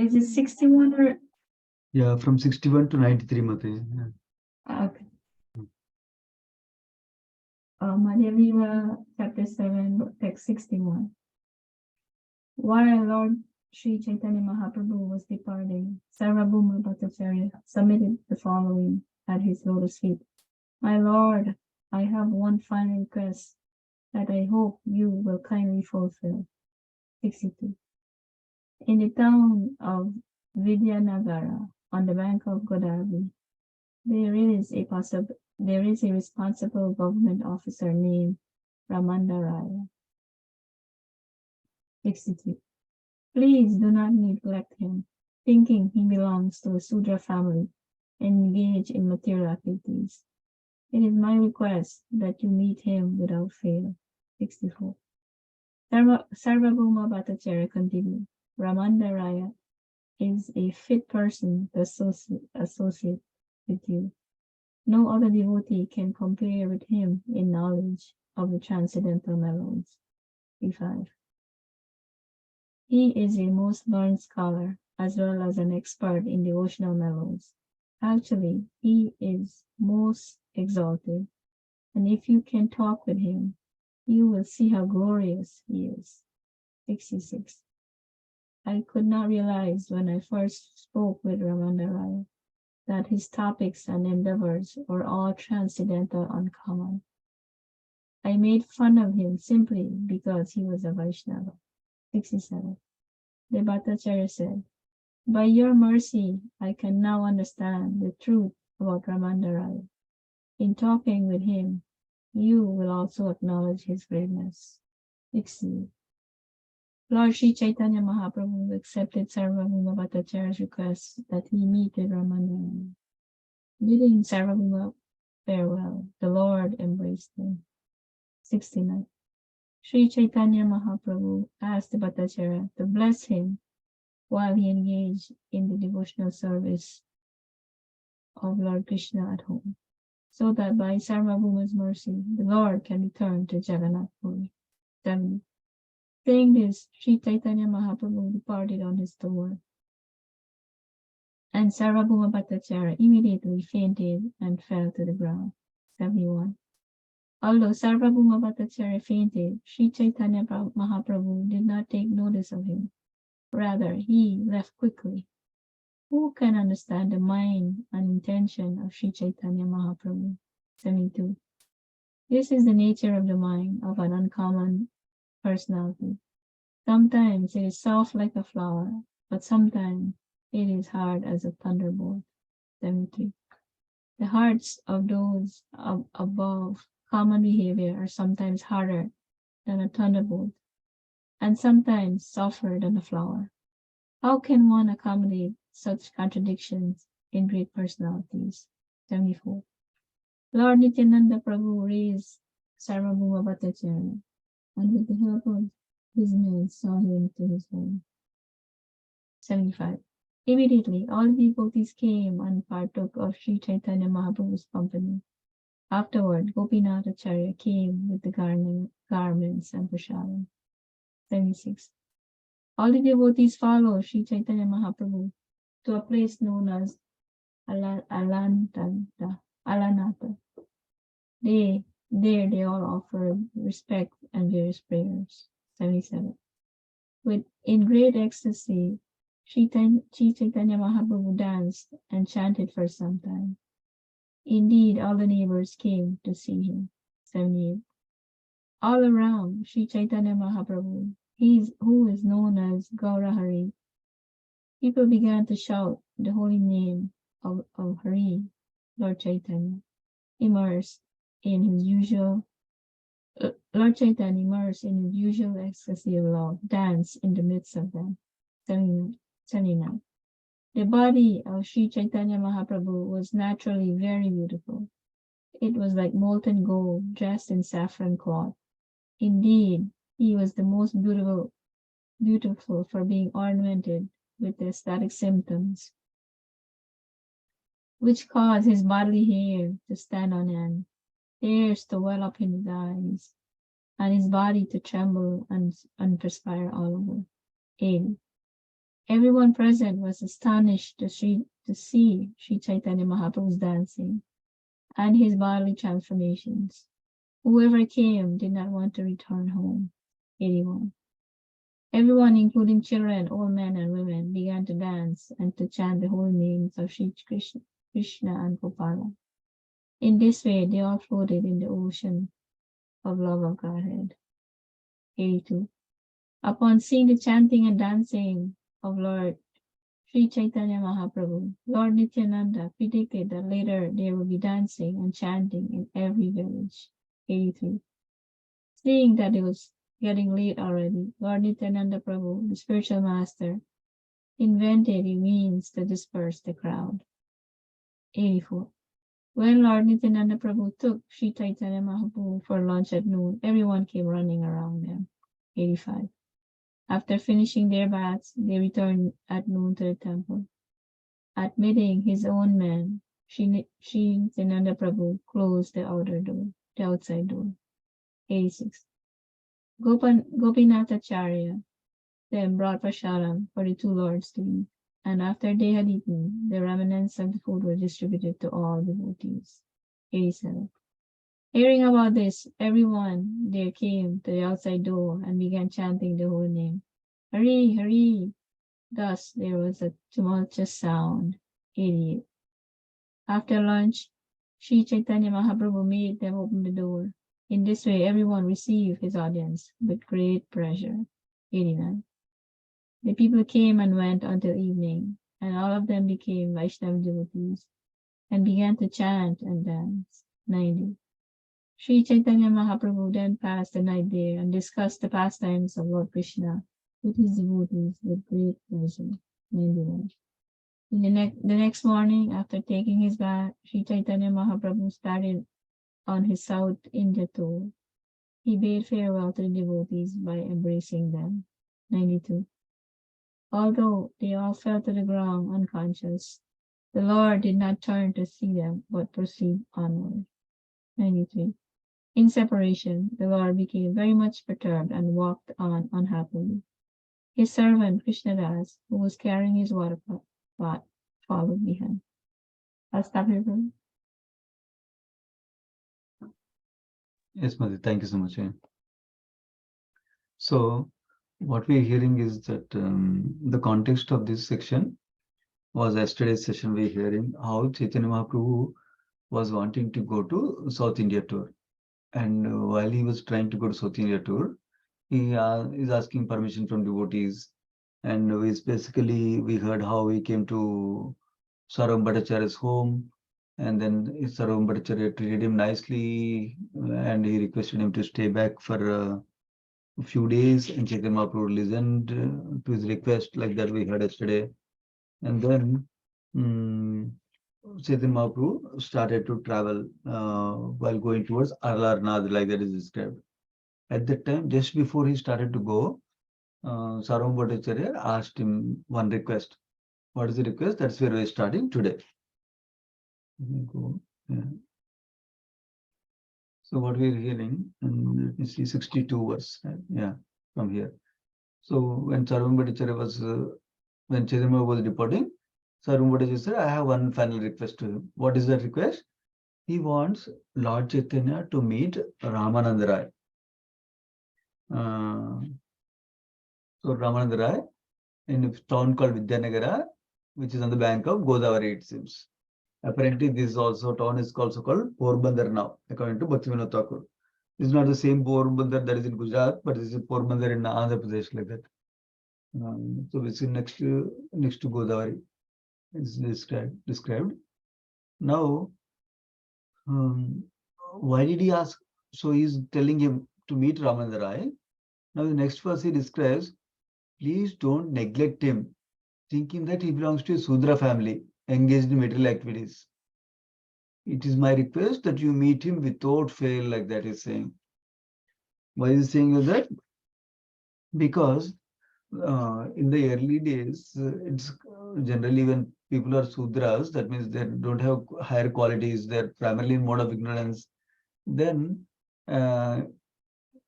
Is it 61 or? Yeah, from 61 to 93, Mate. Yeah. Okay. Madhya chapter 7, text 61. While Lord Sri Chaitanya Mahaprabhu was departing, Sarvabhauma Bhattacharya submitted the following at his lotus feet. My Lord, I have one final request that I hope you will kindly fulfill. 62. In the town of Vidyanagara, on the bank of Godavari, there is a responsible government officer named Ramandaraya. 63. Please do not neglect him, thinking he belongs to a Sudra family and engage in material activities. It is my request that you meet him without fail. 64. Sarvabhauma Bhattacharya continued, Ramandaraya is a fit person to associate with you. No other devotee can compare with him in knowledge of the transcendental mellows. 35. He is a most learned scholar as well as an expert in devotional mellows. Actually, he is most exalted, and if you can talk with him, you will see how glorious he is. 66. I could not realize when I first spoke with Ramandaraya that his topics and endeavors were all transcendental uncommon. I made fun of him simply because he was a Vaishnava. 67. The Bhattacharya said, by your mercy, I can now understand the truth about Ramandaraya. In talking with him, you will also acknowledge his greatness. 60. Lord Sri Chaitanya Mahaprabhu accepted Sarvabhauma Bhattacharya's request that he meet with Ramandaraya. Bidding Sarvabhauma farewell, the Lord embraced him. 69. Sri Chaitanya Mahaprabhu asked the Bhattacharya to bless him while he engaged in the devotional service of Lord Krishna at home, so that by Sarvabhauma's mercy, the Lord can return to Jagannath Puri. 70. Saying this, Sri Chaitanya Mahaprabhu departed on his tour, and Sarvabhauma Bhattacharya immediately fainted and fell to the ground. 71. Although Sarvabhauma Bhattacharya fainted, Sri Chaitanya Mahaprabhu did not take notice of him. Rather, he left quickly. Who can understand the mind and intention of Sri Chaitanya Mahaprabhu? 72. This is the nature of the mind of an uncommon personality. Sometimes it is soft like a flower, but sometimes it is hard as a thunderbolt. 73. The hearts of those above common behavior are sometimes harder than a thunderbolt, and sometimes softer than a flower. How can one accommodate such contradictions in great personalities? 74. Lord Nityananda Prabhu raised Sarvabhauma Bhattacharya, and with the help of his men saw him to his home. 75. Immediately, all the devotees came and partook of Sri Chaitanya Mahaprabhu's company. Afterward, Gopinath Acharya came with the garments and prasadam. 76. All the devotees followed Sri Chaitanya Mahaprabhu to a place known as Alanata. There they all offered respect and various prayers. 77. In great ecstasy, Sri Chaitanya Mahaprabhu danced and chanted for some time. Indeed, all the neighbors came to see him. 78. All around Sri Chaitanya Mahaprabhu, who is known as Gaurahari, people began to shout the holy name of Hari, Lord Chaitanya, immersed in his usual ecstasy of love, danced in the midst of them. 79. The body of Sri Chaitanya Mahaprabhu was naturally very beautiful. It was like molten gold dressed in saffron cloth. Indeed, he was the most beautiful for being ornamented with the ecstatic symptoms, which caused his bodily hair to stand on end, tears to well up in his eyes, and his body to tremble and perspire all over. 80. Everyone present was astonished to see Sri Chaitanya Mahaprabhu's dancing and his bodily transformations. Whoever came did not want to return home. 81. Everyone, including children, old men, and women, began to dance and to chant the holy names of Sri Krishna and Gopala. In this way, they all floated in the ocean of love of Godhead. 82. Upon seeing the chanting and dancing of Lord Sri Chaitanya Mahaprabhu, Lord Nityananda predicted that later there will be dancing and chanting in every village. 83. Seeing that it was getting late already, Lord Nityananda Prabhu, the spiritual master, invented a means to disperse the crowd. 84. When Lord Nityananda Prabhu took Sri Chaitanya Mahaprabhu for lunch at noon, everyone came running around them. 85. After finishing their baths, they returned at noon to the temple. Admitting his own men, Sri Nityananda Prabhu closed the outside door. 86. Gopinathacharya then brought prasadam for the two lords to eat, and after they had eaten, the remnants of the food were distributed to all devotees. 87. Hearing about this, everyone there came to the outside door and began chanting the holy name. Hari, Hari. Thus there was a tumultuous sound. 88. After lunch, Sri Chaitanya Mahaprabhu made them open the door. In this way, everyone received his audience with great pleasure. 89. The people came and went until evening, and all of them became Vaishnava devotees and began to chant and dance. 90. Sri Chaitanya Mahaprabhu then passed the night there and discussed the pastimes of Lord Krishna with his devotees with great pleasure. 91. The next morning, after taking his bath, Sri Chaitanya Mahaprabhu started on his South India tour. He bade farewell to the devotees by embracing them. 92. Although they all fell to the ground unconscious, the Lord did not turn to see them, but proceed onward. 93. In separation, the Lord became very much perturbed and walked on unhappily. His servant Krishnadas, who was carrying his water pot, followed behind. I'll stop here, brother. Yes, Madhya, thank you so much. So, what we're hearing is that the context of this section was yesterday's session. We're hearing how Chaitanya Mahaprabhu was wanting to go to South India tour. And while he was trying to go to South India tour, he is asking permission from devotees. And we heard how he came to Sarvam Bhattacharya's home. And then Sarvam Bhattacharya treated him nicely and he requested him to stay back for a few days. And Chaitanya Mahaprabhu listened to his request, like that we heard yesterday. And then Chaitanya Mahaprabhu started to travel while going towards Arlarnath, like that is described. At that time, just before he started to go, Sarvam Bhattacharya asked him one request. What is the request? That's where we're starting today. Yeah. So what we're hearing, and let me see 62 verse, yeah, from here. So when Sarvam Bhattacharya was, when Chaitanya was departing, Sarvam Bhattacharya said, I have one final request to him. What is that request? He wants Lord Chaitanya to meet Ramananda Rai. So Ramananda Rai in a town called Vidyanagara, which is on the bank of Godavari, it seems. Apparently, this also town is also called Porbandar now, according to Bhaktivinoda Thakur. It's not the same Porbandar that is in Gujarat, but it's a Porbandar in Andhra Pradesh, like that. So it's next to Godavari. It's described. Now, why did he ask? So he's telling him to meet Ramananda Rai. Now the next verse he describes, please don't neglect him, thinking that he belongs to a Sudra family, engaged in material activities. It is my request that you meet him without fail, like that he's saying. Why is he saying that? Because in the early days, it's generally when people are Sudras, that means they don't have higher qualities, they're primarily in mode of ignorance, then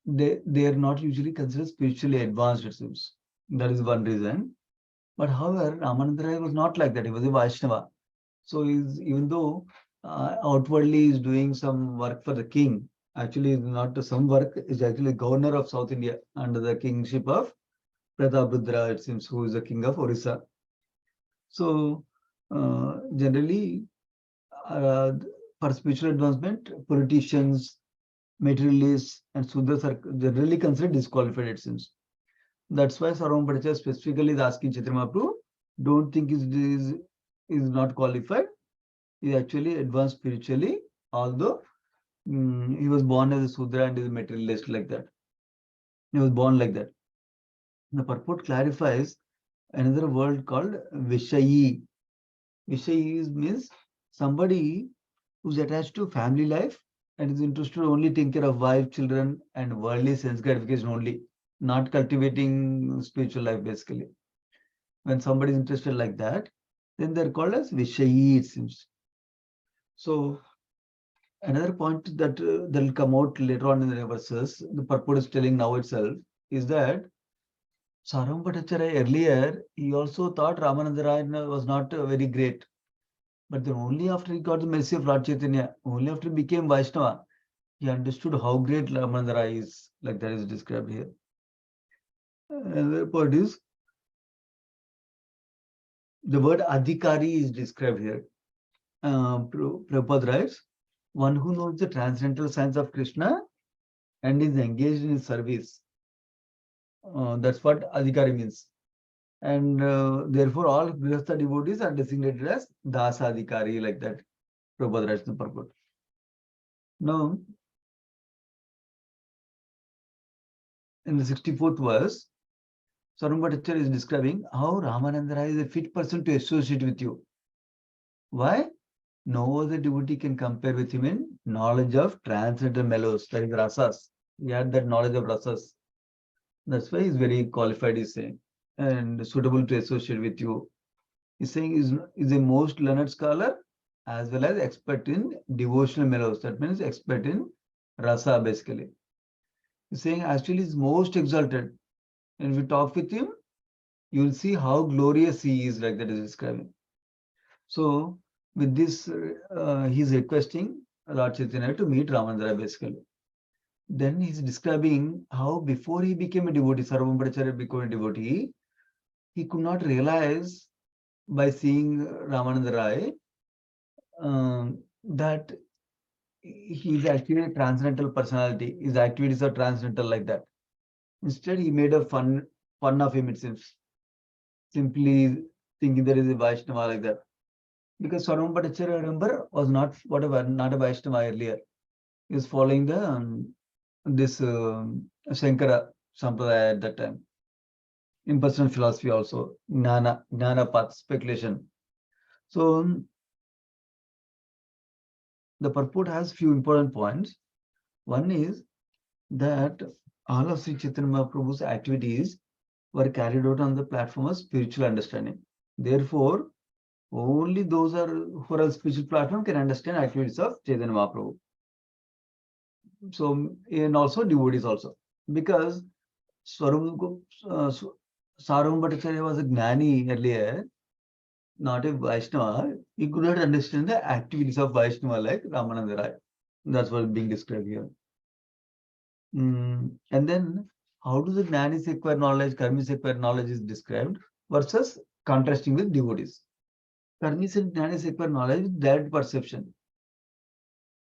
they are not usually considered spiritually advanced, it seems. That is one reason. But however, Ramananda Rai was not like that. He was a Vaishnava. So even though outwardly is doing some work for the king, actually is not some work, is actually governor of South India under the kingship of Prataprudra, it seems, who is the king of Orissa. So generally, uh, for spiritual advancement, politicians, materialists, and Sudras are generally considered disqualified, it seems. That's why Sarvam Bhattacharya specifically is asking Chaitanya Mahaprabhu, don't think is not qualified. He actually advanced spiritually, although he was born as a Sudra and is a materialist like that. He was born like that. The purport clarifies another word called Vishayi. Vishayi means somebody who's attached to family life and is interested only taking care of wife, children, and worldly sense gratification only, not cultivating spiritual life basically. When somebody is interested like that, then they're called as Vishayi, it seems. So another point that will come out later on in the verses, the purport is telling now itself, is that Sarvam Bhattacharya earlier, he also thought Ramananda Rai was not very great. But then only after he got the mercy of Lord Chaitanya, only after he became Vaishnava, he understood how great Ramananda Rai is, like that is described here. Another point is, the word Adhikari is described here. Prabhupada writes, one who knows the transcendental science of Krishna and is engaged in his service. That's what Adhikari means. And therefore, all Grihastha devotees are designated as Dasa Adhikari, like that. Prabhupada writes in the purport. Now, in the 64th verse, Sarvam Bhattacharya is describing how Ramananda Rai is a fit person to associate with you. Why? No other devotee can compare with him in knowledge of transcendental mellows, that is rasas. He had that knowledge of rasas. That's why he's very qualified, he's saying, and suitable to associate with you. He's saying is a most learned scholar as well as expert in devotional mellows. That means expert in rasa, basically. He's saying actually he's most exalted. And if you talk with him, you will see how glorious he is, like that is describing. So with this, he's requesting Lord Chaitanya to meet Ramananda basically. Then he's describing how before he became a devotee, Sarvam Bhattacharya became a devotee, he could not realize by seeing Ramananda Rai that he is actually a transcendental personality. His activities are transcendental like that. Instead, he made a fun of him, it seems, simply thinking there is a Vaishnava like that. Because Sarvam Bhattacharya, remember, was not not a Vaishnava earlier. He was following the this Shankara Sampradaya at that time. Impersonal philosophy also, Gnana path, speculation. So the purport has few important points. One is that all of Sri Chaitanya Mahaprabhu's activities were carried out on the platform of spiritual understanding. Therefore, only those who are on spiritual platform can understand activities of Chaitanya Mahaprabhu. So, and also devotees also. Because Sarvam Bhattacharya was a Gnani earlier, not a Vaishnava. He could not understand the activities of Vaishnava like Ramananda Rai. That's what is being described here. And then, how do the Gnanis acquire knowledge, Karmis acquire knowledge is described versus contrasting with devotees. Karmis and Gnanis acquire knowledge with direct perception,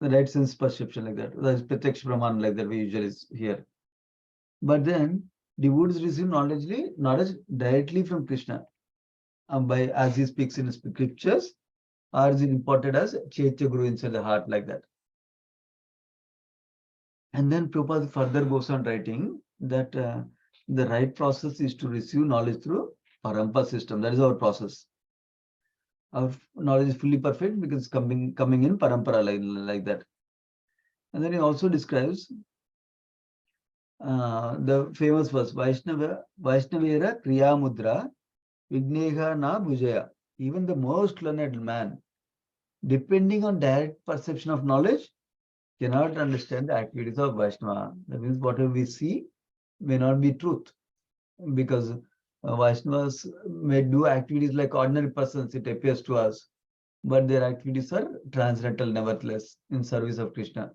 the right sense perception like that. That is Pratyaksh Brahman like that we usually hear. But then, devotees receive knowledge directly from Krishna by as he speaks in scriptures, or is it imported as Chaitya Guru inside the heart like that. And then Prabhupada further goes on writing that the right process is to receive knowledge through Parampa system. That is our process. Our knowledge is fully perfect because it's coming in Parampara like that. And then he also describes the famous verse, Vaishnavera Kriya Mudra Vigneha na Bhujaya. Even the most learned man, depending on direct perception of knowledge, cannot understand the activities of Vaishnava. That means whatever we see may not be truth, because Vaishnavas may do activities like ordinary persons, it appears to us, but their activities are transcendental nevertheless in service of Krishna.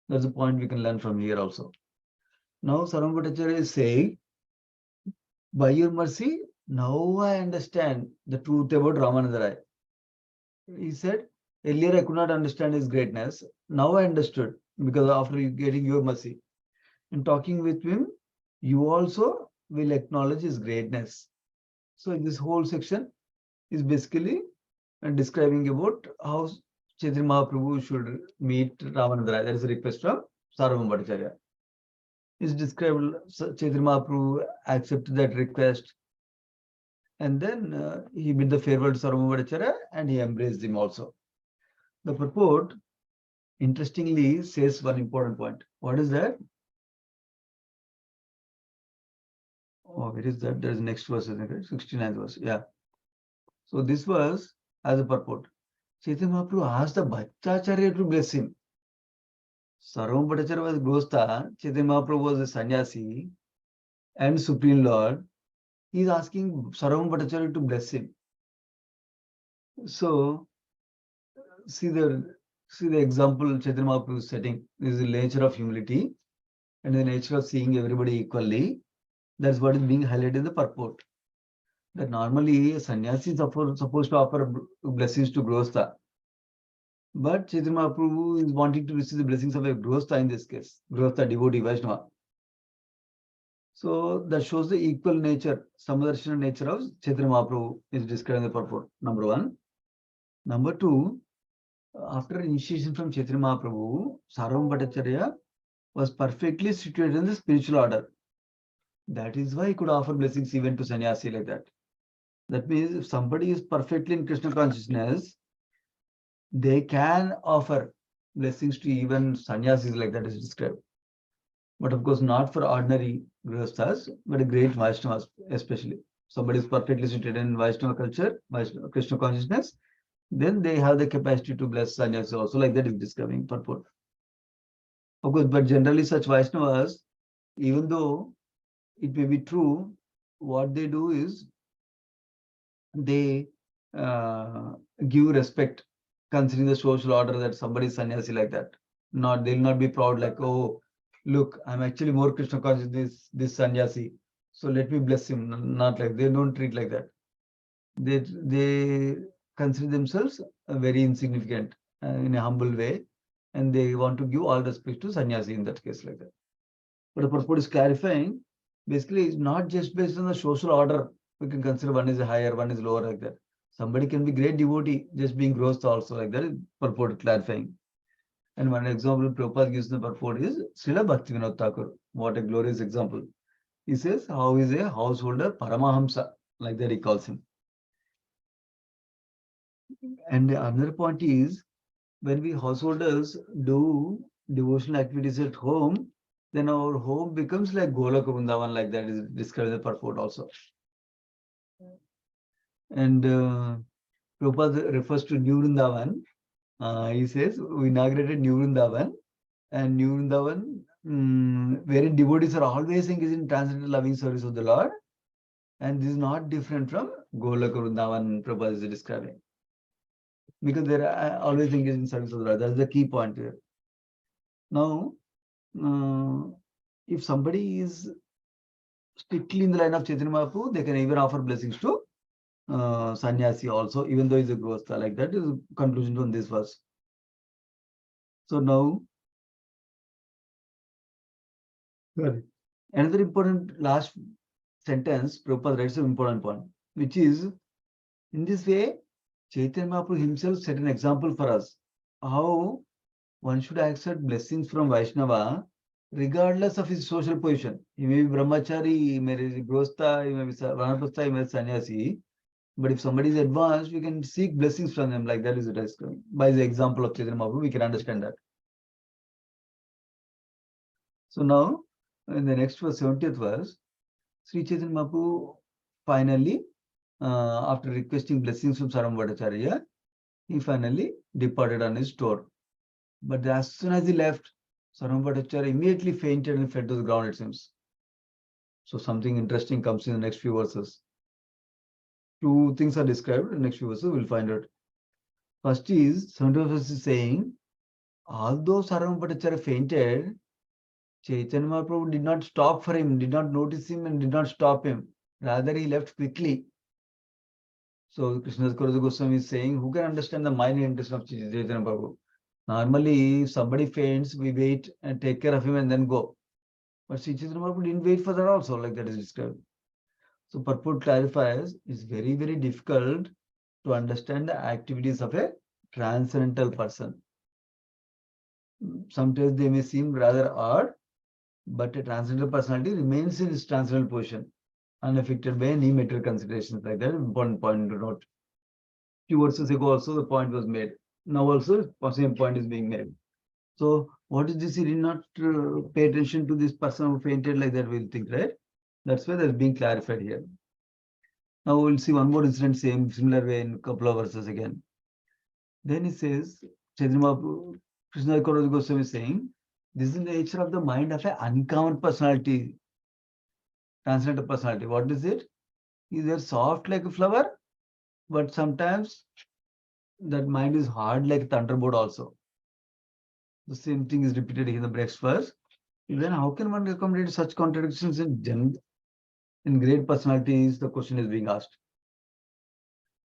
That's a point we can learn from here also. Now Sarvam Bhattacharya is saying, by your mercy, now I understand the truth about Ramananda Rai. He said, earlier I could not understand his greatness. Now I understood because after getting your mercy. In talking with him, you also will acknowledge his greatness. So this whole section is basically describing about how Chaitanya Mahaprabhu should meet Ramananda Rai. That is a request from Sarvam Bhattacharya. It's described Chaitanya Mahaprabhu accepted that request, and then he bid the farewell to Sarvam Bhattacharya and he embraced him also. The purport interestingly says one important point. What is that? Oh, where is that? There's next verse, isn't it? 69th verse. Yeah. So this verse has a purport. Chaitanya Mahaprabhu asked the Bhattacharya to bless him. Sarvam Bhattacharya was Grostha, Chaitanya Mahaprabhu was a sannyasi and Supreme Lord. He is asking Sarvam Bhattacharya to bless him. So see the example Chaitanya Mahaprabhu is setting. This is the nature of humility and the nature of seeing everybody equally. That's what is being highlighted in the purport. That normally a sannyasi is supposed to offer blessings to Grostha. But Chaitanya Mahaprabhu is wanting to receive the blessings of a Grostha in this case, Grostha devotee Vaishnava. So that shows the equal nature, Samadarshana nature of Chaitanya Mahaprabhu is described in the purport, number one. Number two, after initiation from Chaitanya Mahaprabhu, Sarvam Bhattacharya was perfectly situated in the spiritual order. That is why he could offer blessings even to sannyasi like that. That means if somebody is perfectly in Krishna consciousness, they can offer blessings to even sannyasis like that is described. But of course, not for ordinary grihasthas, but a great Vaishnavas, especially. Somebody is perfectly situated in Vaishnava culture, Vaishnava, Krishna consciousness, then they have the capacity to bless sannyasis also, like that is describing purport. Of course, but generally such Vaishnavas, even though it may be true, what they do is they give respect, considering the social order that somebody is sannyasi like that. They'll not be proud like, oh, look, I'm actually more Krishna conscious this sannyasi, so let me bless him. Not like they don't treat like that. They consider themselves very insignificant in a humble way, and they want to give all respect to sannyasi in that case like that. But the purport is clarifying. Basically, it's not just based on the social order. We can consider one is higher, one is lower like that. Somebody can be great devotee, just being grosth also like that. Purport clarifying. And one example Prabhupada gives the purport is Srila Bhaktivinoda Thakur. What a glorious example. He says, how is a householder Paramahamsa, like that he calls him. And another point is, when we householders do devotional activities at home, then our home becomes like Golaka Vrindavan, like that is described in the purport also. And Prabhupada refers to New Vrindavan. He says, we inaugurated New Vrindavan, and New Vrindavan, wherein devotees are always engaged in transcendental loving service of the Lord. And this is not different from Golaka Vrindavan Prabhupada is describing. Because they are always engaged in service of the Lord. That's the key point here. Now, if somebody is strictly in the line of Chaitanya Mahaprabhu, they can even offer blessings to sannyasi also, even though he's a grostha. Like that is conclusion from this verse. So now, another important last sentence, Prabhupada writes an important point, which is, in this way, Chaitanya Mahaprabhu himself set an example for us, how one should accept blessings from Vaishnava regardless of his social position. He may be brahmachari, he may be grostha, he may be vanapastha, he may be sannyasi. But if somebody is advanced, we can seek blessings from them, like that is it. By the example of Chaitanya Mahaprabhu, we can understand that. So now, in the next verse, 70th verse, Sri Chaitanya Mahaprabhu finally, after requesting blessings from Sarvam Bhattacharya, he finally departed on his tour. But as soon as he left, Sarvam Bhattacharya immediately fainted and fell to the ground, it seems. So something interesting comes in the next few verses. Two things are described in the next few verses, we'll find out. First is, 70 verse is saying, although Sarvam Bhattacharya fainted, Chaitanya Mahaprabhu did not stop for him, did not notice him and did not stop him. Rather, he left quickly. So Krishnadas Kaviraj Goswami is saying, who can understand the mind and intention of Chaitanya Mahaprabhu? Normally, if somebody faints, we wait and take care of him and then go. But Sri Chaitanya Mahaprabhu didn't wait for that also, like that is described. So purport clarifies, it's very, very difficult to understand the activities of a transcendental person. Sometimes they may seem rather odd, but a transcendental personality remains in its transcendental position, unaffected by any material considerations like that. Important point to note. Few verses ago also the point was made. Now also the same point is being made. So what is this? He did not pay attention to this person who fainted like that, we'll think, right? That's why that's being clarified here. Now we'll see one more incident, similar way in a couple of verses again. Then he says, Chaitanya Krishna Kaviraj Goswami is saying, this is the nature of the mind of an uncommon personality, transcendental personality. What is it? Is there soft like a flower, but sometimes that mind is hard like a thunderbolt also. The same thing is repeated in the next verse. Then how can one accommodate such contradictions in great personalities? The question is being asked.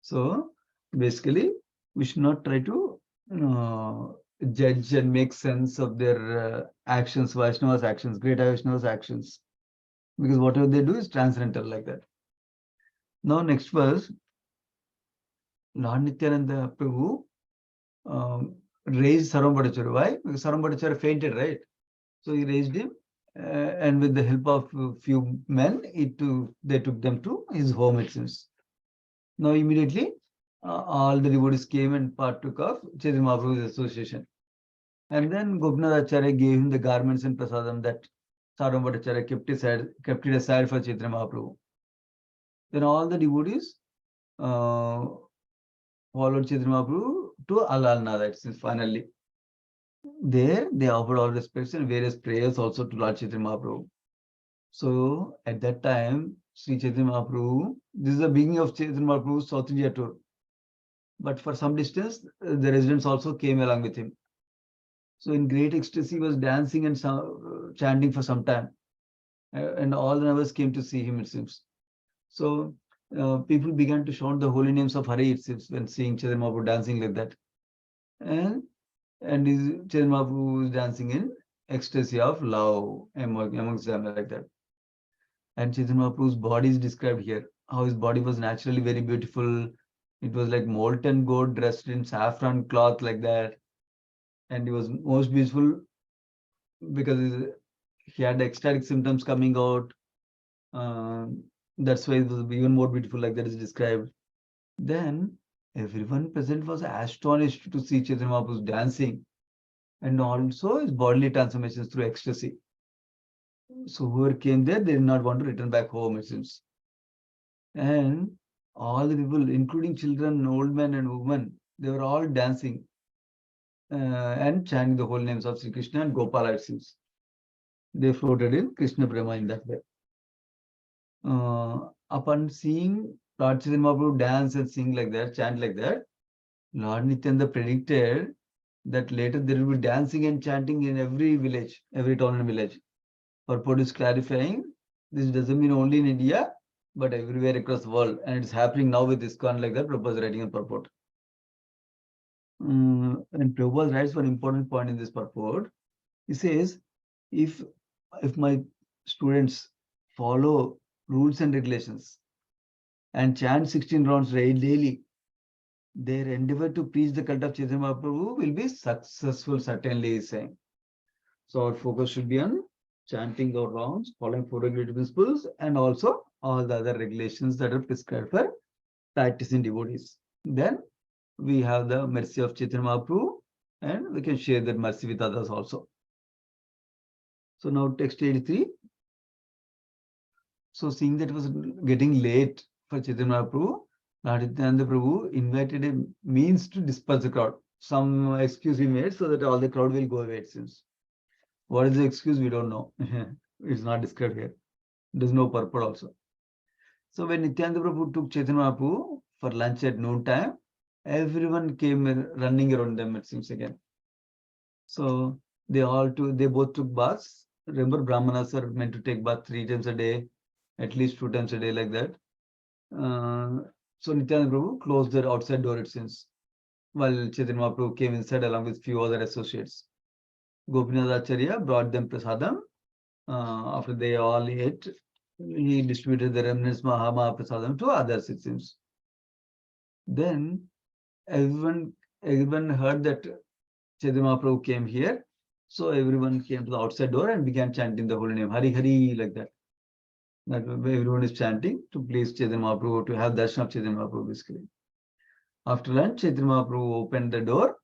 So basically, we should not try to judge and make sense of their actions, Vaishnava's actions, great Vaishnava's actions, because whatever they do is transcendental like that. Now next verse, Lord Nityananda Prabhu raised Sarvam Bhattacharya. Why? Because Sarvam Bhattacharya fainted, right? So he raised him, and with the help of a few men, they took them to his home, it seems. Now immediately, all the devotees came and partook of Chaitanya Mahaprabhu's association. And then Gopinath Acharya gave him the garments and prasadam that Sarvam Bhattacharya kept it aside for Chaitanya Mahaprabhu. Then all the devotees followed Chaitanya Mahaprabhu to Alalnada, it seems, finally. There, they offered all respects and various prayers also to Lord Chaitanya Mahaprabhu. So, at that time, Sri Chaitanya Mahaprabhu, this is the beginning of Chaitanya Mahaprabhu's South India tour. But for some distance, the residents also came along with him. So, in great ecstasy, he was dancing and chanting for some time. And all the neighbors came to see him, it seems. So, people began to chant the holy names of Hari, it seems, when seeing Chaitanya Mahaprabhu dancing like that. And Chaitanya Mahaprabhu was dancing in ecstasy of love amongst them like that. And Chaitanya Mahaprabhu's body is described here. How his body was naturally very beautiful. It was like molten gold dressed in saffron cloth like that. And he was most beautiful because he had ecstatic symptoms coming out. That's why it was even more beautiful like that is described. Then everyone present was astonished to see Chaitanya Mahaprabhu dancing and also his bodily transformations through ecstasy. So whoever came there, they did not want to return back home, it seems. And all the people, including children, old men and women, they were all dancing and chanting the holy names of Sri Krishna and Gopala, it seems. They floated in Krishna Prema in that way. Upon seeing Lord Chaitanya Mahaprabhu dance and sing like that, chant like that, Lord Nityananda predicted that later there will be dancing and chanting in every village, every town and village. Purport is clarifying, this doesn't mean only in India, but everywhere across the world. And it's happening now with ISKCON like that, Prabhupada is writing in purport. And Prabhupada writes one important point in this purport. He says, if my students follow rules and regulations and chant 16 rounds daily, their endeavor to preach the cult of Chaitanya Mahaprabhu will be successful, certainly, he is saying. So our focus should be on chanting our rounds, following four regulative principles, and also all the other regulations that are prescribed for practicing devotees. Then we have the mercy of Chaitanya Mahaprabhu, and we can share that mercy with others also. So now text 83. So seeing that it was getting late for Chaitanya Mahaprabhu, Lord Nityananda Prabhu invited a means to disperse the crowd. Some excuse he made so that all the crowd will go away, it seems. What is the excuse? We don't know. It's not described here. There's no purport also. So when Nityananda Prabhu took Chaitanya Mahaprabhu for lunch at noon time, everyone came running around them, it seems again. So they both took baths. Remember, Brahmanas are meant to take bath 3 times a day, at least 2 times a day, like that. So Nityananda Prabhu closed their outside door, it seems, while Chaitanya Mahaprabhu came inside along with few other associates. Gopinath Acharya brought them prasadam. After they all ate, he distributed the remnants Mahaprasadam to others, it seems. Then everyone heard that Chaitanya Mahaprabhu came here. So everyone came to the outside door and began chanting the holy name, Hari Hari, like that. That everyone is chanting to please Chaitanya Mahaprabhu, to have darshan of Chaitanya Mahaprabhu, basically. After lunch, Chaitanya Mahaprabhu opened the door,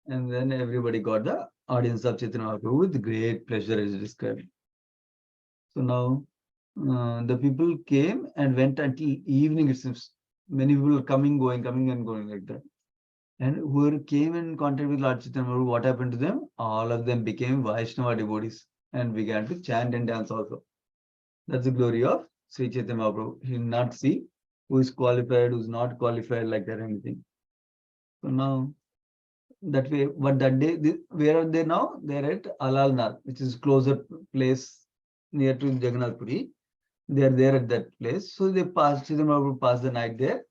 and then everybody got the audience of Chaitanya Mahaprabhu with great pleasure, as described. So now the people came and went until evening, it seems. Many people were coming and going like that. And whoever came in contact with Lord Chaitanya Mahaprabhu, what happened to them? All of them became Vaishnava devotees and began to chant and dance also. That's the glory of Sri Chaitanya Mahaprabhu. He did not see who is qualified, who is not qualified, like that, anything. So now, that way, but that day, where are they now? They're at Alalnath, which is closer place near to Jagannath Puri. They are there at that place. So they Chaitanya Mahaprabhu passed the night there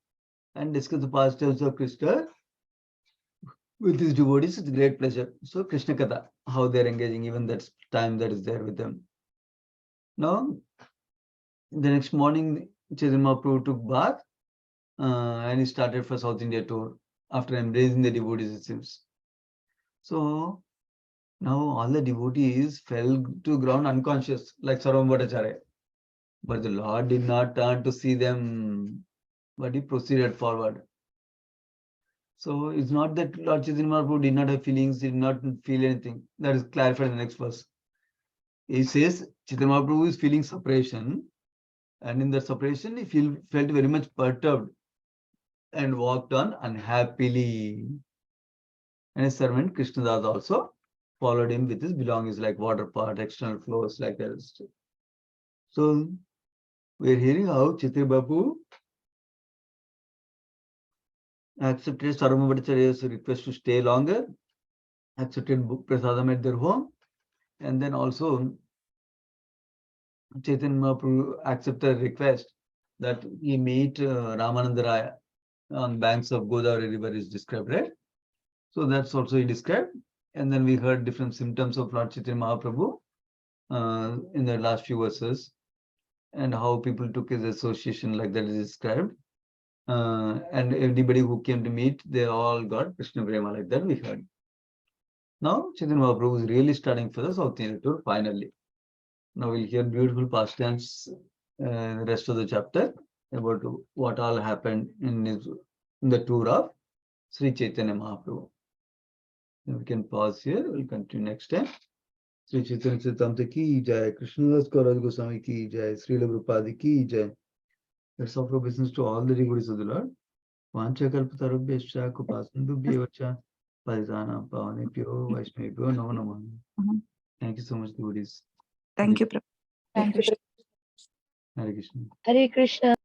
and discussed the pastimes of Krishna with his devotees with great pleasure. So Krishna Katha, how they're engaging, even that time that is there with them. Now, the next morning, Chaitanya Mahaprabhu took bath and he started for South India tour after embracing the devotees, it seems. So now all the devotees fell to ground unconscious, like Sarvam Bhattacharya. But the Lord did not turn to see them, but he proceeded forward. So it's not that Lord Chaitanya Mahaprabhu did not have feelings, did not feel anything. That is clarified in the next verse. He says Chaitanya Mahaprabhu is feeling separation, and in the separation he felt very much perturbed and walked on unhappily. And his servant Krishnadas also followed him with his belongings like water pot, external flows, like that. So we're hearing how Chaitanya Mahaprabhu accepted Sarvabhauma Bhattacharya's request to stay longer, accepted prasadam at their home, and then also Chaitanya Mahaprabhu accepted a request that he meet Ramananda Raya on banks of Godavari river is described, right? So that's also he described. And then we heard different symptoms of Lord Chaitanya Mahaprabhu in the last few verses, and how people took his association, like that is described. And everybody who came to meet, they all got Krishna Prema, like that we heard. Now Chaitanya Mahaprabhu is really starting for the South India tour finally. Now we'll hear beautiful pastimes the rest of the chapter about what all happened in the tour of Sri Chaitanya Mahaprabhu. We can pause here. We'll continue next time. Sri Chaitanya Charitamrita ki jai, Krishnadas Kaviraj Goswami ki jai, Srila Prabhupada ki jai. Let's offer obeisance to all the devotees of the Lord. Vancha kalpatarubhyascha kupasandubhyevacha paritana pavanebhyo vaishnavebhyo namo namah. Thank you so much, devotees. Thank you, Prabhu. Thank you. Hare Krishna. Hare Krishna.